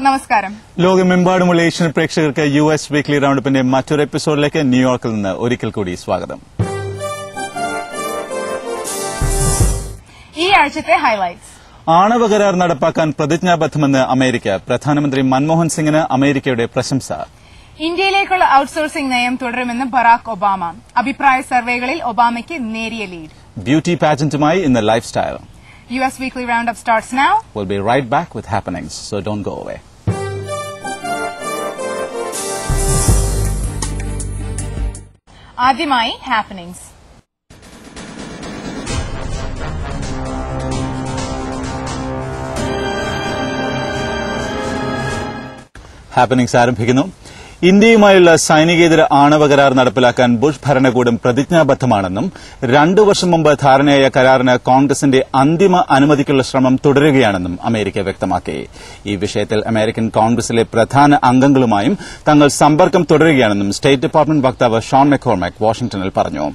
നമസ്കാരം. ലോകമെമ്പാടുമുള്ള ഏഷ്യൻ പ്രേക്ഷകർക്ക് യുഎസ് വീക്ക്ലി റൗണ്ടപ്പിന്റെ മറ്റൊരു എപ്പിസോഡിലേക്ക് ന്യൂയോർക്കിൽ നിന്ന് ഒരിക്കൽ കൂടി സ്വാഗതം. ഈ ആഴ്ചത്തെ ഹൈലൈറ്റ്സ്. ആണവ കരാർ നടപ്പാക്കാൻ പ്രതിജ്ഞാബദ്ധമെന്ന് അമേരിക്ക. പ്രധാനമന്ത്രി മൻമോഹൻ സിംഗിന് അമേരിക്കയുടെ പ്രശംസ. ഇന്ത്യയിലേക്കുള്ള ഔട്ട്സോഴ്സിംഗ് നയം തുടരുമെന്ന് ബറാക് ഒബാമ. അഭിപ്രായ സർവേകളിൽ ഒബാമയ്ക്ക് നേരിയ ലീഡ്. ബ്യൂട്ടി പാജന്റുമായി ഇന്ന് life style. US Weekly Roundup starts now. We'll be right back with happenings, so don't go away. ആദ്യമായി ഹാപ്പനിങ്സ്. ഹാപ്പനിങ്സ് ആരംഭിക്കുന്നു. ഇന്ത്യയുമായുള്ള സൈനികേതര ആണവ കരാർ നടപ്പിലാക്കാൻ ബുഷ് ഭരണകൂടം പ്രതിജ്ഞാബദ്ധമാണെന്നും 2 വർഷം മുമ്പ് ധാരണയായ കരാറിന് കോൺഗ്രസിന്റെ അന്തിമ അനുമതിക്കുള്ള ശ്രമം തുടരുകയാണെന്നും അമേരിക്ക വ്യക്തമാക്കി. ഈ വിഷയത്തിൽ അമേരിക്കൻ കോൺഗ്രസിലെ പ്രധാന അംഗങ്ങളുമായും തങ്ങൾ സമ്പർക്കം തുടരുകയാണെന്നും സ്റ്റേറ്റ് ഡിപ്പാർട്ട്മെന്റ് വക്താവ് ഷോൺ മെക്കോർമാക് വാഷിംഗ്ടണിൽ പറഞ്ഞു.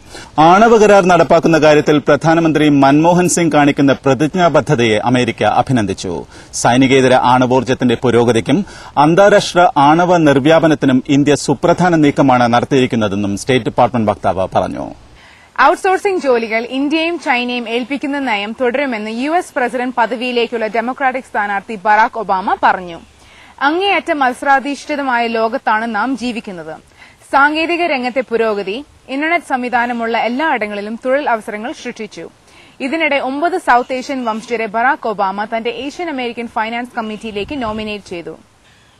ആണവ കരാർ നടപ്പാക്കുന്ന കാര്യത്തിൽ പ്രധാനമന്ത്രി മൻമോഹൻ സിംഗ് കാണിക്കുന്ന പ്രതിജ്ഞാബദ്ധതയെ അമേരിക്ക അഭിനന്ദിച്ചു. സൈനികേതര ആണവോർജ്ജത്തിന്റെ പുരോഗതിക്കും അന്താരാഷ്ട്ര ആണവ നിർവ്യാപനത്തിനും ഇന്ത്യ സുപ്രധാന നീക്കമാണ് നടത്തിയിരിക്കുന്നതെന്നും സ്റ്റേറ്റ് ഡിപ്പാർട്ട്മെന്റ് വക്താവ് പറഞ്ഞു. ഔട്ട്സോഴ്സിംഗ് ജോലികൾ ഇന്ത്യയും ചൈനയും ഏൽപ്പിക്കുന്ന നയം തുടരുമെന്ന് US പ്രസിഡന്റ് പദവിയിലേക്കുള്ള ഡെമോക്രാറ്റിക് സ്ഥാനാർത്ഥി ബറാക് ഒബാമ പറഞ്ഞു. അങ്ങേയറ്റം മത്സരാധിഷ്ഠിതമായ ലോകത്താണ് നാം ജീവിക്കുന്നത്. സാങ്കേതിക രംഗത്തെ പുരോഗതി, ഇന്റർനെറ്റ് സംവിധാനമുള്ള എല്ലായിടങ്ങളിലും തൊഴിൽ അവസരങ്ങൾ സൃഷ്ടിച്ചു. ഇതിനിടെ 9 സൌത്ത് ഏഷ്യൻ വംശജരെ ബറാക് ഒബാമ തന്റെ ഏഷ്യൻ അമേരിക്കൻ ഫൈനാൻസ് കമ്മിറ്റിയിലേക്ക് നോമിനേറ്റ് ചെയ്തു.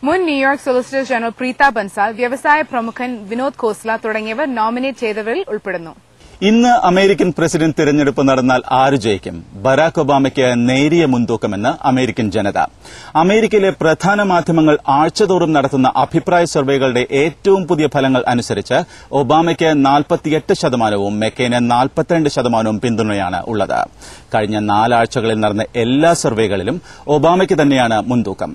മുൻ New York solicitor general Preetha Bansal, വ്യവസായ പ്രമുഖൻ വിനോദ് ഖോസ്ല തുടങ്ങിയവർ നോമിനേറ്റ് ചെയ്തവരിൽ ഉൾപ്പെടുന്നു. ഇന്ന് അമേരിക്കൻ പ്രസിഡന്റ് തെരഞ്ഞെടുപ്പ് നടന്നാൽ ആര് ജയിക്കും? ബറാക് ഒബാമയ്ക്ക് നേരിയ മുൻതൂക്കമെന്ന് അമേരിക്കൻ ജനത. അമേരിക്കയിലെ പ്രധാന മാധ്യമങ്ങൾ ആഴ്ചതോറും നടത്തുന്ന അഭിപ്രായ സർവേകളുടെ ഏറ്റവും പുതിയ ഫലങ്ങൾ അനുസരിച്ച് ഒബാമയ്ക്ക് 48%, മെക്കൈന് 42% പിന്തുണയാണ് ഉള്ളത്. കഴിഞ്ഞ 4 ആഴ്ചകളിൽ നടന്ന എല്ലാ സർവേകളിലും ഒബാമയ്ക്ക് തന്നെയാണ് മുൻതൂക്കം.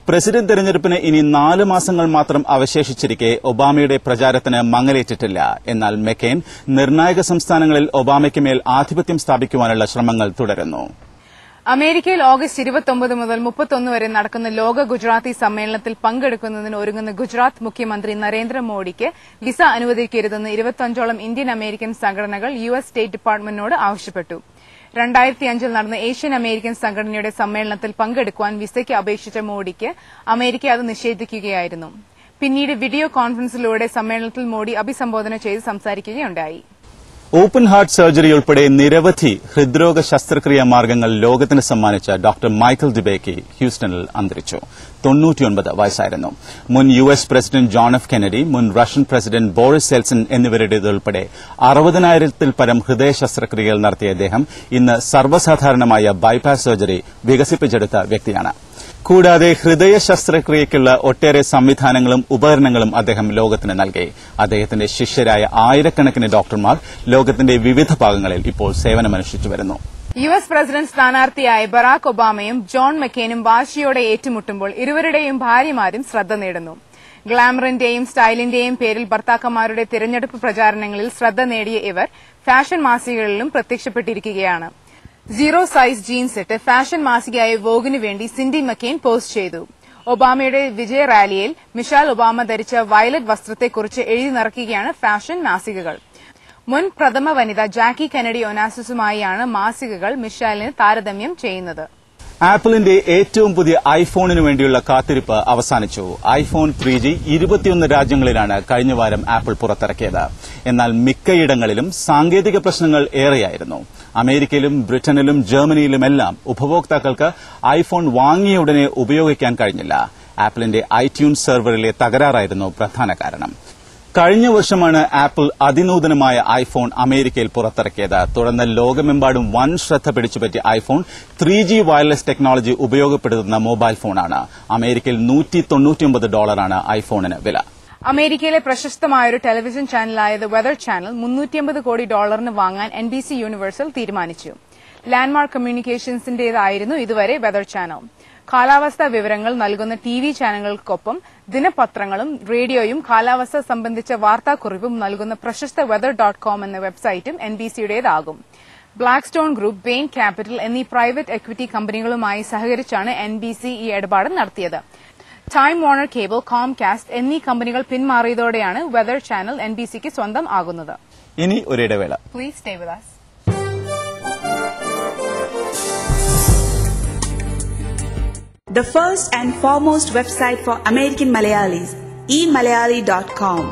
പ്രസിഡന്റ് തെരഞ്ഞെടുപ്പിന് ഇനി 4 മാസങ്ങൾ മാത്രം അവശേഷിച്ചിരിക്കെ ഒബാമയുടെ പ്രചാരത്തിന് മങ്ങലേറ്റിട്ടില്ല. എന്നാൽ മെക്കെയിൻ നിർണായക സംസ്ഥാനങ്ങളിൽ ഒബാമയ്ക്ക് മേൽ ആധിപത്യം സ്ഥാപിക്കുവാനുള്ള ശ്രമങ്ങൾ തുടരുന്നു. അമേരിക്കയിൽ ഓഗസ്റ്റ് 29 മുതൽ 31 വരെ നടക്കുന്ന ലോക ഗുജറാത്തി സമ്മേളനത്തിൽ പങ്കെടുക്കുന്നതിന് ഒരുങ്ങുന്ന ഗുജറാത്ത് മുഖ്യമന്ത്രി നരേന്ദ്രമോദിക്ക് വിസ അനുവദിക്കരുതെന്ന് 25ഓളം ഇന്ത്യൻ അമേരിക്കൻ സംഘടനകൾ US സ്റ്റേറ്റ് ഡിപ്പാർട്ട്മെന്റിനോട് ആവശ്യപ്പെട്ടു. 2005 നടന്ന ഏഷ്യൻ അമേരിക്കൻ സംഘടനയുടെ സമ്മേളനത്തിൽ പങ്കെടുക്കുവാൻ വിസയ്ക്ക് അപേക്ഷിച്ച മോഡിക്ക് അമേരിക്ക അത് നിഷേധിക്കുകയായിരുന്നു. പിന്നീട് വീഡിയോ കോൺഫറൻസിലൂടെ സമ്മേളനത്തിൽ മോഡി അഭിസംബോധന ചെയ്ത് സംസാരിക്കുകയുണ്ടായി. ഓപ്പൺ ഹാർട്ട് സർജറി ഉൾപ്പെടെ നിരവധി ഹൃദ്രോഗ ശസ്ത്രക്രിയാ മാർഗ്ഗങ്ങൾ ലോകത്തിന് സമ്മാനിച്ച ഡോക്ടർ മൈക്കൽ ഡിബേക്കി ഹ്യൂസ്റ്റണിൽ അന്തരിച്ചു. 99 വയസ്സായിരുന്നു. മുൻ US president John F Kennedy, മുൻ റഷ്യൻ പ്രസിഡന്റ് ബോറിസ് യെൽസിൻ എന്നിവരുടേതുൾപ്പെടെ 60,000-ൽ പരം ഹൃദയ ശസ്ത്രക്രിയകൾ നടത്തിയ അദ്ദേഹം ഇന്ന് സർവ്വസാധാരണമായ ബൈപാസ് സർജറി വികസിപ്പിച്ചെടുത്ത വ്യക്തിയാണ്. കൂടാതെ ഹൃദയ ശസ്ത്രക്രിയയ്ക്കുള്ള ഒട്ടേറെ സംവിധാനങ്ങളും ഉപകരണങ്ങളും അദ്ദേഹം ലോകത്തിന് നൽകി. അദ്ദേഹത്തിന്റെ ശിഷ്യരായ ആയിരക്കണക്കിന് ഡോക്ടർമാർ ലോകത്തിന്റെ വിവിധ ഭാഗങ്ങളിൽ ഇപ്പോൾ സേവനമനുഷ്ഠിച്ചു വരുന്നു. US പ്രസിഡന്റ് സ്ഥാനാർത്ഥിയായ ബറാക് ഒബാമയും ജോൺ മെക്കെയിനും വാശിയോടെ ഏറ്റുമുട്ടുമ്പോൾ ഇരുവരുടെയും ഭാര്യമാരും ശ്രദ്ധ നേടുന്നു. ഗ്ലാമറിന്റെയും സ്റ്റൈലിന്റെയും പേരിൽ ഭർത്താക്കന്മാരുടെ തിരഞ്ഞെടുപ്പ് പ്രചാരണങ്ങളിൽ ശ്രദ്ധ നേടിയ ഇവർ ഫാഷൻ മാസികകളിലും പ്രത്യക്ഷപ്പെട്ടിരിക്കുകയാണ്. 0 സൈസ് ജീൻസ് ഇട്ട് ഫാഷൻ മാസികയായ വോഗിനു വേണ്ടി സിൻഡി മക്കെയിൻ പോസ്റ്റ് ചെയ്തു. ഒബാമയുടെ വിജയ റാലിയിൽ മിഷേൽ ഒബാമ ധരിച്ച വയലറ്റ് വസ്ത്രത്തെക്കുറിച്ച് എഴുതി നിറയ്ക്കുകയാണ് ഫാഷൻ മാസികകൾ. മുൻ പ്രഥമ വനിത ജാക്കി കെനഡി ഒനാസിസുമായാണ് മാസികകൾ മിഷേലിന് താരതമ്യം ചെയ്യുന്നത്. ആപ്പിളിന്റെ ഏറ്റവും പുതിയ ഐഫോണിനു വേണ്ടിയുള്ള കാത്തിരിപ്പ് അവസാനിച്ചു. ഐഫോൺ 3G 21 രാജ്യങ്ങളിലാണ് കഴിഞ്ഞ വാരം ആപ്പിൾ പുറത്തിറക്കിയത്. എന്നാൽ മിക്കയിടങ്ങളിലും സാങ്കേതിക പ്രശ്നങ്ങൾ ഏറെയായിരുന്നു. അമേരിക്കയിലും ബ്രിട്ടനിലും ജർമ്മനിയിലുമെല്ലാം ഉപഭോക്താക്കൾക്ക് ഐഫോൺ വാങ്ങിയ ഉടനെ ഉപയോഗിക്കാൻ കഴിഞ്ഞില്ല. ആപ്പിളിന്റെ iTunes സെർവറിലെ തകരാറായിരുന്നു പ്രധാന കാരണം. കഴിഞ്ഞ വർഷമാണ് ആപ്പിൾ അതിനൂതനമായ ഐഫോൺ അമേരിക്കയിൽ പുറത്തിറക്കിയത്. തുടർന്ന് ലോകമെമ്പാടും വൻ ശ്രദ്ധ പിടിച്ചുപറ്റിയ ഐഫോൺ 3G വയർലെസ് ടെക്നോളജി ഉപയോഗപ്പെടുത്തുന്ന മൊബൈൽ ഫോണാണ്. അമേരിക്കയിൽ $199 ഐഫോണിന് വില. അമേരിക്കയിലെ പ്രശസ്തമായൊരു ടെലിവിഷൻ ചാനലായ ദ വെതർ ചാനൽ $350 കോടി വാങ്ങാൻ NBC യൂണിവേഴ്സൽ തീരുമാനിച്ചു. ലാൻഡ്മാർക്ക് കമ്മ്യൂണിക്കേഷൻസിന്റേതായിരുന്നു ഇതുവരെ വെതർ ചാനൽ. കാലാവസ്ഥാ വിവരങ്ങൾ നൽകുന്ന TV ചാനലുകൾക്കൊപ്പം ദിനപത്രങ്ങളും റേഡിയോയും കാലാവസ്ഥ സംബന്ധിച്ച വാർത്താക്കുറിപ്പും നൽകുന്ന പ്രശസ്ത weather.com എന്ന വെബ്സൈറ്റും NBCയുടേതാകും. ബ്ലാക്ക്സ്റ്റോൺ ഗ്രൂപ്പ്, ബെയിൻ ക്യാപിറ്റൽ എന്നീ പ്രൈവറ്റ് എക്വിറ്റി കമ്പനികളുമായി സഹകരിച്ചാണ് NBC ഈ ഇടപാട് നടത്തിയത്. ടൈം വാർണർ കേബിൾ, കോംകാസ്റ്റ് എന്നീ കമ്പനികൾ പിന്മാറിയതോടെയാണ് വെതർ ചാനൽ NBCക്ക് സ്വന്തം ആകുന്നത്. ഇനി ഒരിടവേള. Please stay with us. The first and foremost website for American Malayalis, eMalayali.com.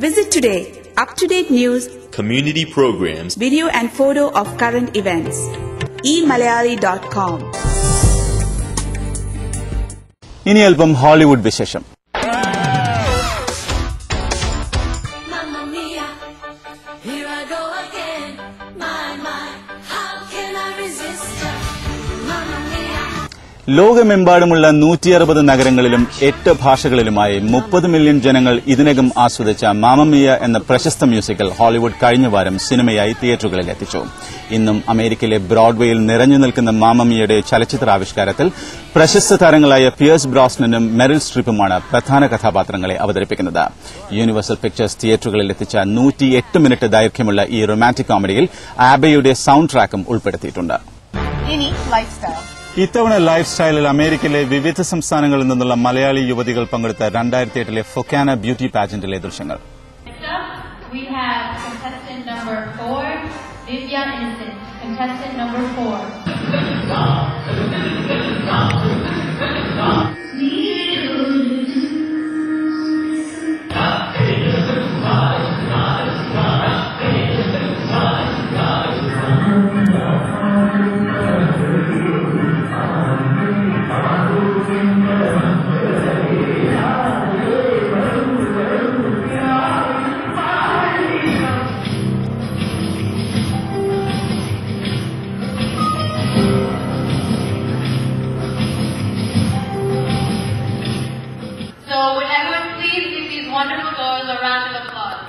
Visit today. Up-to-date news, community programs, video and photo of current events. eMalayali.com. ഇനി അല്പം Hollywood വിശേഷം. ലോകമെമ്പാടുമുള്ള 160 നഗരങ്ങളിലും 8 ഭാഷകളിലുമായി 30 മില്യൺ ജനങ്ങൾ ഇതിനകം ആസ്വദിച്ച മാമമിയ എന്ന പ്രശസ്ത മ്യൂസിക്കൽ ഹോളിവുഡ് കഴിഞ്ഞ വാരം സിനിമയായി തിയേറ്ററുകളിൽ എത്തിച്ചു. ഇന്നും അമേരിക്കയിലെ ബ്രോഡ്വേയിൽ നിറഞ്ഞു നിൽക്കുന്ന മാമമിയയുടെ ചലച്ചിത്രാവിഷ്കാരത്തിൽ പ്രശസ്ത താരങ്ങളായ പിയേഴ്സ് ബ്രോസ്നനും മെറിൽ സ്ട്രിപ്പുമാണ് പ്രധാന കഥാപാത്രങ്ങളെ അവതരിപ്പിക്കുന്നത്. യൂണിവേഴ്സൽ പിക്ചേഴ്സ് തിയേറ്ററുകളിൽ എത്തിച്ച 108 മിനിറ്റ് ദൈർഘ്യമുള്ള ഈ റൊമാന്റിക് കോമഡിയിൽ ആബയുടെ സൌണ്ട് ട്രാക്കും ഉൾപ്പെടുത്തിയിട്ടുണ്ട്. ഇനി ലൈഫ് സ്റ്റൈൽ. ഇത്തവണ ലൈഫ് സ്റ്റൈലിൽ അമേരിക്കയിലെ വിവിധ സംസ്ഥാനങ്ങളിൽ നിന്നുള്ള മലയാളി യുവതികൾ പങ്കെടുത്ത 2008 ഫൊക്കാന ബ്യൂട്ടി പാജന്റിലെ ദൃശ്യങ്ങൾ. We have contestant number 4, Divya Innocent. Contestant number 4. So would everyone please give these wonderful girls a round of applause.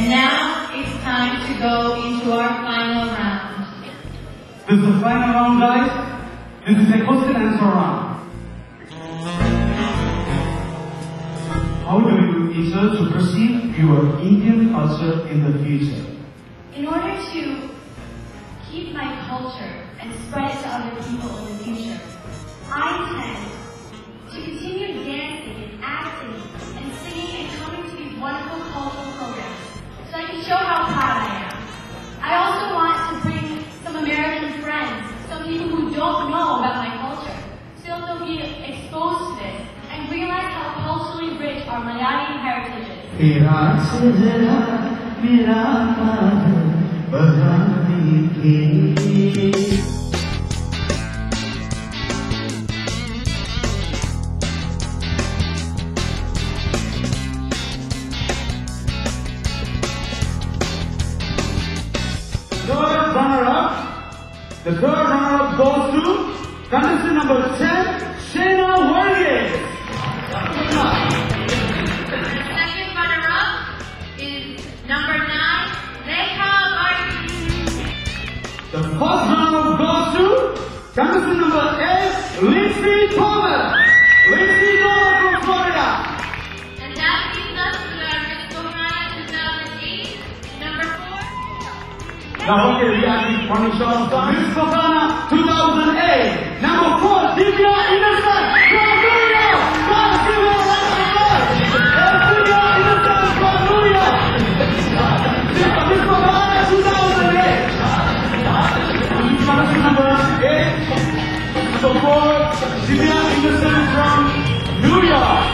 And now it's time to go into our final round. This is the final round, guys. This is a question and answer round. How do you intend to perceive your Indian culture in the future? In order to keep my culture and spread it to other people in the future, I intend to continue dancing and acting and singing and coming to these wonderful cultural programs so I can show how proud I am. I also want to bring some American friends, some people who don't know about my culture, so they'll be exposed to this and realize how culturally rich our Malayali heritage is. The third runner-up goes to contestant number 10, Shayna Varghese. The second runner-up is number 9, Rekha Varghese. The first runner-up goes to Contestant number 8, Lindsay Thomas. Lindsay Thomas from Florida. And that leaves us with our Miss Bohana 2008, number 4. Now, okay, we have the morning show of Miss Bohana 2008, number 4, Divya Innocent from New York. God, give her a round of applause. Divya Innocent from New York. Miss Bohana 2008. Contestant number 8, number 4, Divya Innocent from New York.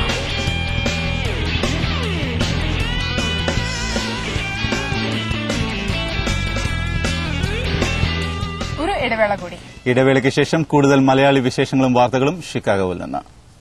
ഒരു ഇടവേള കൂടി. ഇടവേളയ്ക്ക് ശേഷം കൂടുതൽ മലയാളി വിശേഷങ്ങളും വാർത്തകളും ഷിക്കാഗോയിൽ നിന്ന്.